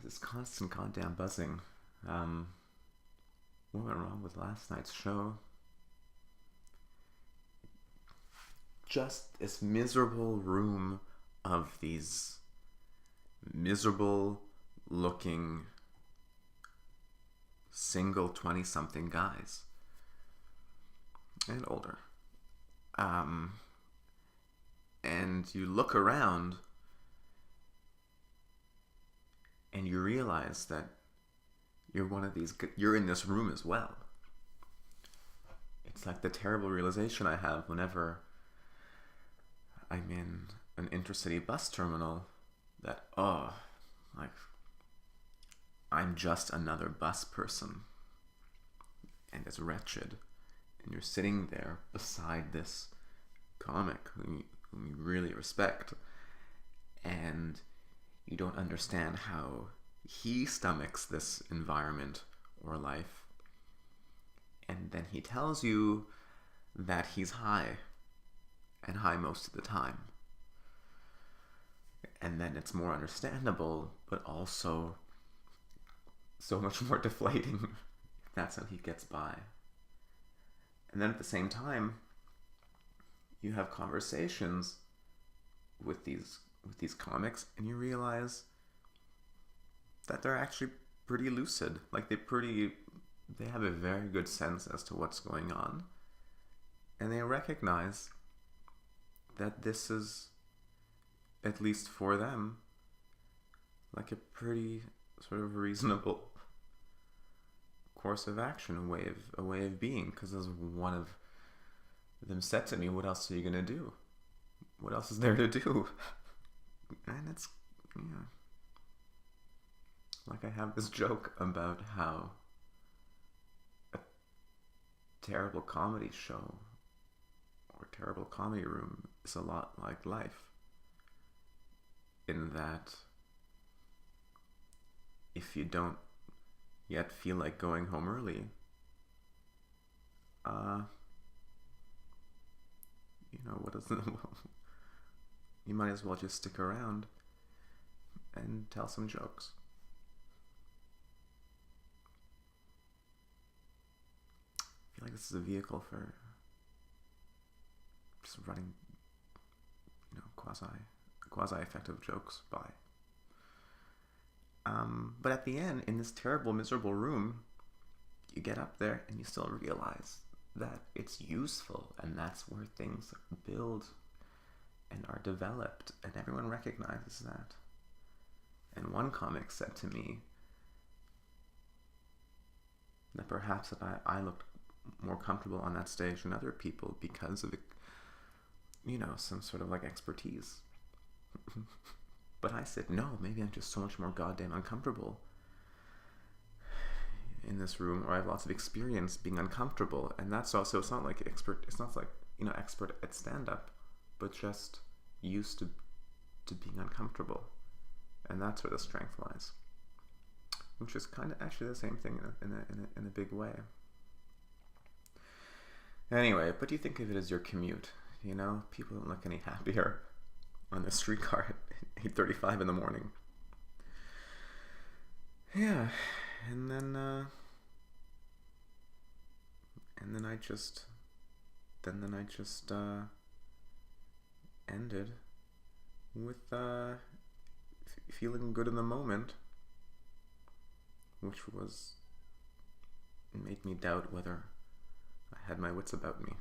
This constant goddamn buzzing. What went wrong with last night's show? Just this miserable room of these miserable looking single 20-something guys. And older. And you look around and you realize that you're in this room as well. It's like the terrible realization I have whenever I'm in an intercity bus terminal that, like, I'm just another bus person. And it's wretched. And you're sitting there beside this comic whom you really respect. And you don't understand how he stomachs this environment or life. And then he tells you that he's high, and high most of the time. And then it's more understandable, but also so much more deflating. That's how he gets by. And then at the same time, you have conversations with these comics, and you realize that they're actually pretty lucid. Like they have a very good sense as to what's going on, and they recognize that this is, at least for them, like a pretty sort of reasonable course of action, a way of being. Because as one of them said to me, "What else are you gonna do? What else is there to do?" And it's, like I have this joke about how a terrible comedy show or terrible comedy room is a lot like life, in that if you don't yet feel like going home early, what is it? You might as well just stick around and tell some jokes. I feel like this is a vehicle for just running, quasi-effective jokes by. But at the end, in this terrible, miserable room, you get up there and you still realize that it's useful, and that's where things build and are developed, and everyone recognizes that. And one comic said to me that perhaps that I looked more comfortable on that stage than other people because of, some sort of like expertise. But I said, no, maybe I'm just so much more goddamn uncomfortable in this room, or I have lots of experience being uncomfortable. And that's also, it's not like expert at stand-up, but just used to being uncomfortable. And that's where the strength lies, which is kind of actually the same thing in a big way. Anyway, but you think of it as your commute. People don't look any happier on the streetcar at 8:35 in the morning. Yeah, and then I just ended with feeling good in the moment, which made me doubt whether I had my wits about me.